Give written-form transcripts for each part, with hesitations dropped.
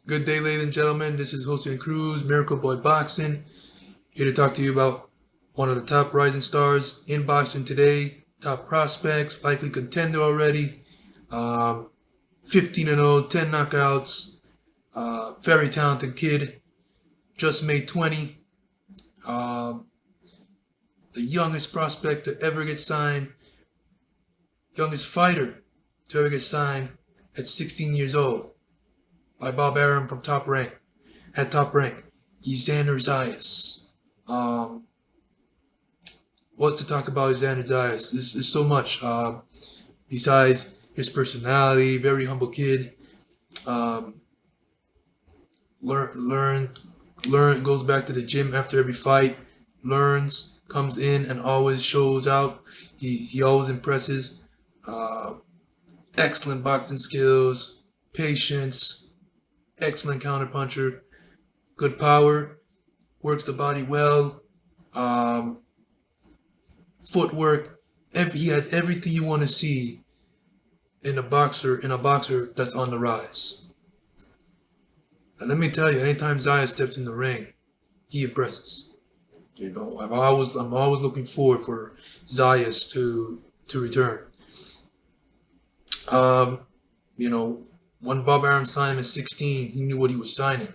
Good day, ladies and gentlemen. This is Jose Cruz, Miracle Boy Boxing, here to talk to you about one of the top rising stars in boxing today, top prospects, likely contender already, 15-0, 10 knockouts, very talented kid, just made 20, um, the youngest prospect to ever get signed, youngest fighter to ever get signed at 16 years old by Bob Arum from Top Rank. At Top Rank, Xander Zayas. Um, what's to talk about Xander Zayas? There's so much. Besides his personality, very humble kid. Um, learn, goes back to the gym after every fight. Learns, comes in, and always shows out. He always impresses. Uh, Excellent boxing skills, patience, excellent counterpuncher, good power, works the body well, um, footwork. He has everything you want to see in a boxer that's on the rise. And let me tell you, anytime Zaya steps in the ring, he impresses. I'm always looking forward for Zayas to return. Um, you know, when Bob Arum signed him at 16, he knew what he was signing.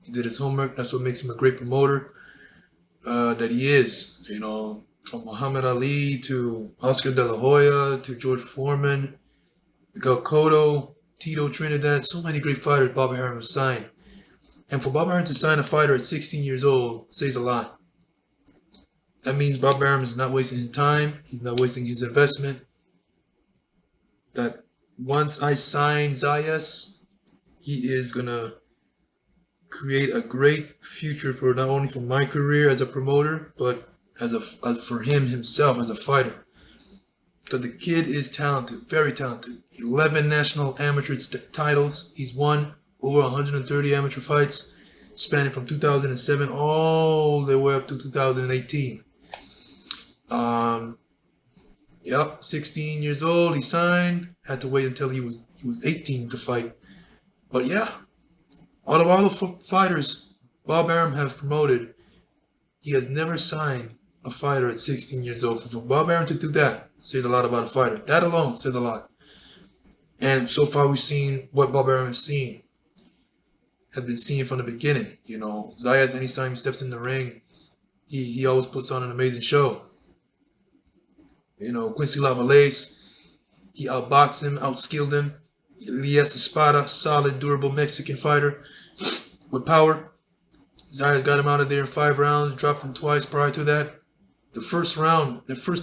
He did his homework. That's what makes him a great promoter that he is. From Muhammad Ali to Oscar De La Hoya to George Foreman, Miguel Cotto, Tito Trinidad, so many great fighters Bob Arum has signed. And for Bob Arum to sign a fighter at 16 years old says a lot. That means Bob Arum is not wasting his time. He's not wasting his investment. That once I sign Zayas, he is going to create a great future for not only for my career as a promoter, but as for him himself as a fighter. Because the kid is talented, very talented. 11 national amateur titles. He's won over 130 amateur fights, spanning from 2007 all the way up to 2018. 16 years old, he signed. Had to wait until he was 18 to fight. But yeah, out of all the fighters Bob Arum has promoted, he has never signed a fighter at 16 years old. For Bob Arum to do that says a lot about a fighter. That alone says a lot. And so far we've seen what Bob Arum has been seen from the beginning. Zayas, anytime he steps in the ring, he always puts on an amazing show. Quincy Lavalace, he outboxed him, outskilled him. Elias Espada, solid, durable Mexican fighter with power. Zayas got him out of there in 5 rounds, dropped him twice prior to that. The first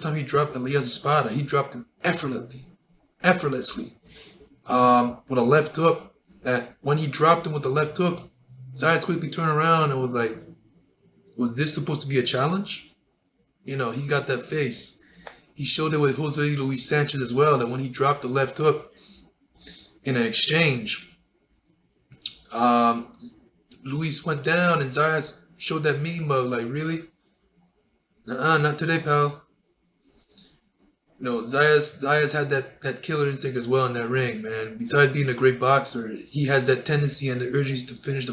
time he dropped Elias Espada, he dropped him effortlessly. With a left hook. That when he dropped him with the left hook, Zayas quickly turned around and was like, was this supposed to be a challenge? He got that face. He showed it with Jose Luis Sanchez as well, that when he dropped the left hook in an exchange, Luis went down and Zayas showed that mean mug, like, really? Not today, pal. Zayas had that killer instinct as well in that ring, man. Besides being a great boxer, he has that tendency and the urgency to finish a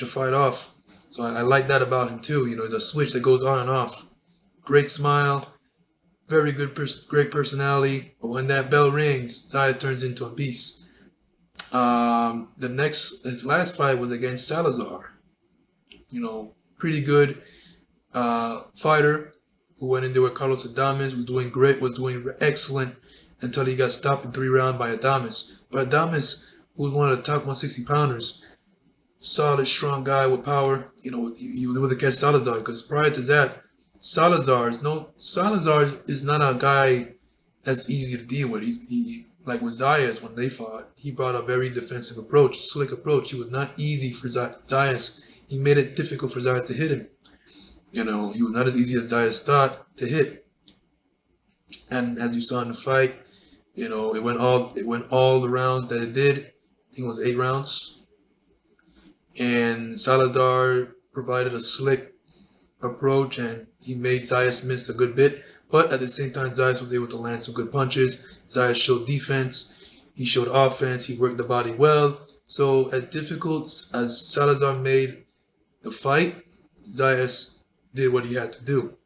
fight off. So I like that about him too. It's a switch that goes on and off. Great smile. Very good, great personality. But when that bell rings, Zayas turns into a beast. His last fight was against Salazar. Pretty good fighter who went in there with Carlos Adames, was doing excellent until he got stopped in 3 rounds by Adames. But Adames, who was one of the top 160 pounders, solid, strong guy with power. He was able to catch Salazar because prior to that, Salazar is not a guy that's easy to deal with. He like with Zayas when they fought, he brought a very defensive approach, slick approach. He was not easy for Zayas. He made it difficult for Zayas to hit him. He was not as easy as Zayas thought to hit. And as you saw in the fight, it went all the rounds that it did. I think it was 8 rounds. And Salazar provided a slick approach, and he made Zayas miss a good bit. But at the same time, Zayas was able to land some good punches. Zayas showed defense. He showed offense. He worked the body well. So as difficult as Salazar made the fight, Zayas did what he had to do.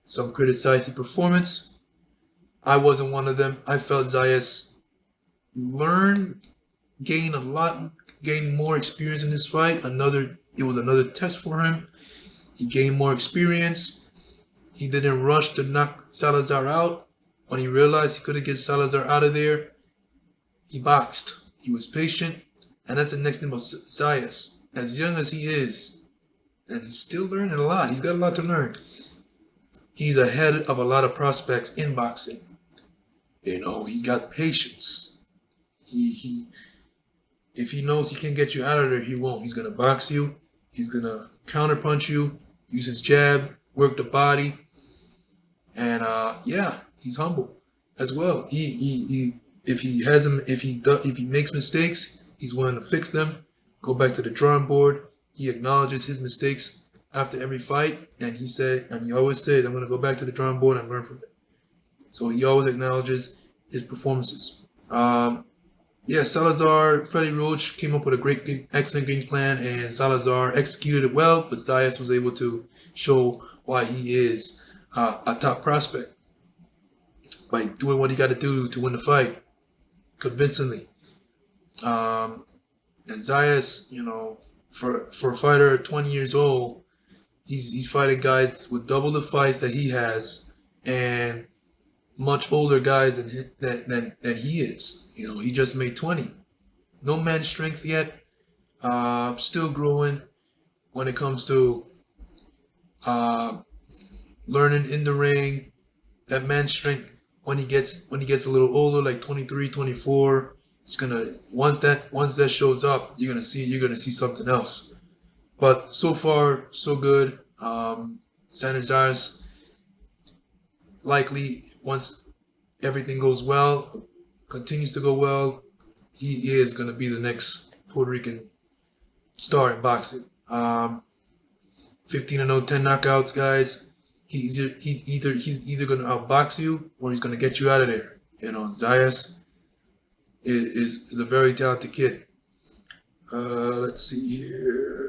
Some criticized his performance. I wasn't one of them. I felt Zayas learned, gained a lot, gained more experience in this fight. It was another test for him. He gained more experience. He didn't rush to knock Salazar out. When he realized he couldn't get Salazar out of there, he boxed. He was patient. And that's the next thing about Zayas. As young as he is, and he's still learning a lot. He's got a lot to learn. He's ahead of a lot of prospects in boxing. He's got patience. He if he knows he can get you out of there, he won't. He's gonna box you. He's gonna counterpunch you, use his jab, work the body, and yeah, he's humble as well. He if he makes mistakes, he's willing to fix them. Go back to the drawing board. He acknowledges his mistakes after every fight, and he always says, "I'm gonna go back to the drawing board and learn from it." So he always acknowledges his performances. Yeah, Freddie Roach came up with excellent game plan, and Salazar executed it well, but Zayas was able to show why he is a top prospect by doing what he got to do to win the fight convincingly. And Zayas, for a fighter 20 years old, he's fighting guys with double the fights that he has, and much older guys than he is. He just made 20. No man's strength yet. Still growing when it comes to learning in the ring. That man's strength when he gets a little older, like 23, 24, it's gonna once that shows up, you're gonna see something else. But so far, so good. Xander Zayas likely, once everything goes well, continues to go well, he is going to be the next Puerto Rican star in boxing. 15-0, 10 knockouts, guys. He's either going to outbox you or he's going to get you out of there. Zayas is a very talented kid. Let's see here.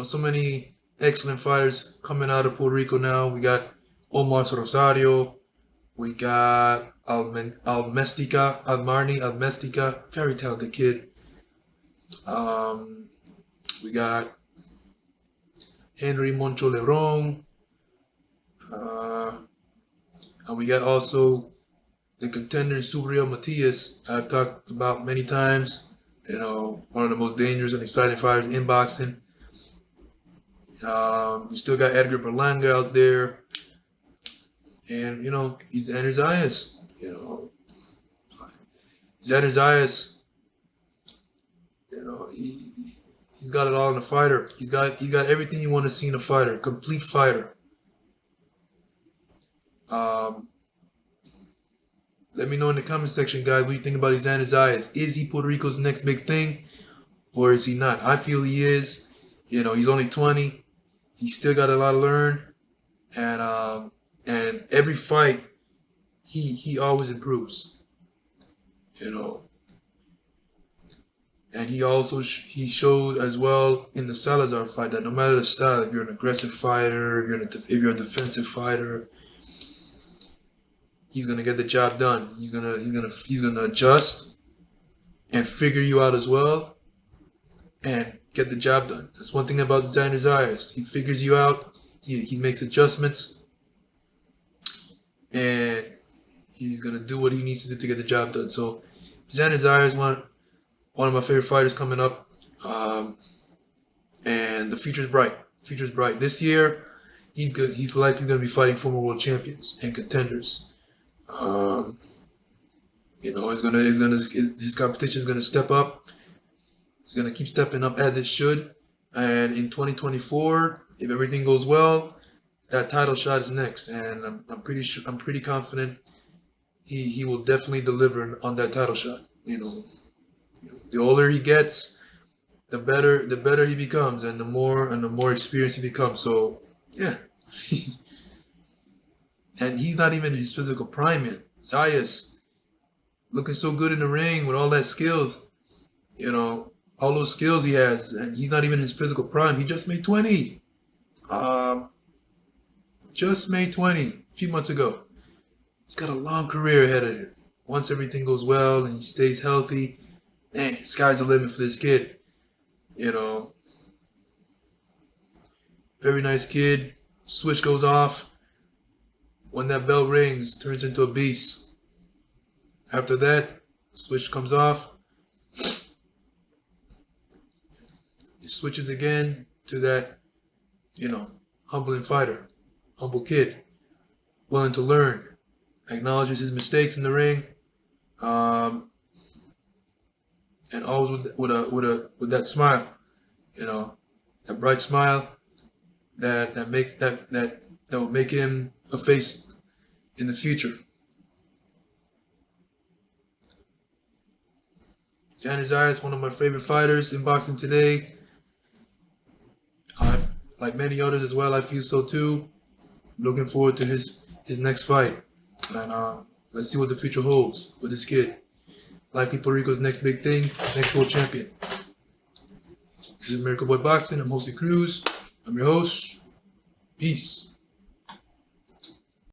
So many excellent fighters coming out of Puerto Rico now. We got Omar Rosario. We got Almestica, very talented kid. We got Henry Moncho Leron. And we got also the contender Subriel Matias, I've talked about many times. One of the most dangerous and exciting fighters in boxing. We still got Edgar Berlanga out there. And, he's Xander Zayas. Xander Zayas, he's got it all in a fighter. He's got everything you want to see in a fighter. Complete fighter. Let me know in the comment section, guys, what you think about Xander Zayas. Is he Puerto Rico's next big thing, or is he not? I feel he is. He's only 20. He's still got a lot to learn, and every fight, he always improves. And he also he showed as well in the Salazar fight that no matter the style, if you're an aggressive fighter, if you're a defensive fighter, he's gonna get the job done. He's gonna adjust and figure you out as well, and get the job done. That's one thing about Xander Zayas. He figures you out. He makes adjustments, and he's gonna do what he needs to do to get the job done. So Xander Zayas, one of my favorite fighters coming up, and the future's bright. Future's bright. This year, he's good. He's likely going to be fighting former world champions and contenders. His competition is gonna step up. It's gonna keep stepping up as it should. And in 2024, if everything goes well, that title shot is next. And I'm pretty confident he will definitely deliver on that title shot. The older he gets, the better he becomes, and the more experienced he becomes. So yeah. and he's not even in his physical prime yet. Zayas, looking so good in the ring with all that skills, you know, all those skills he has, and he's not even in his physical prime. He just made 20. Just made 20 a few months ago. He's got a long career ahead of him. Once everything goes well and he stays healthy, man, sky's the limit for this kid. You know, very nice kid. Switch goes off. When that bell rings, turns into a beast. After that, switch comes off. He switches again to that, humbling fighter, humble kid, willing to learn, acknowledges his mistakes in the ring, and always with that smile, that bright smile that makes that will make him a face in the future. Xander Zayas, one of my favorite fighters in boxing today. Like many others as well, I feel so too. Looking forward to his next fight, and let's see what the future holds with this kid. Likely Puerto Rico's next big thing, next world champion. This is Miracle Boy Boxing. I'm Jose Cruz. I'm your host. Peace.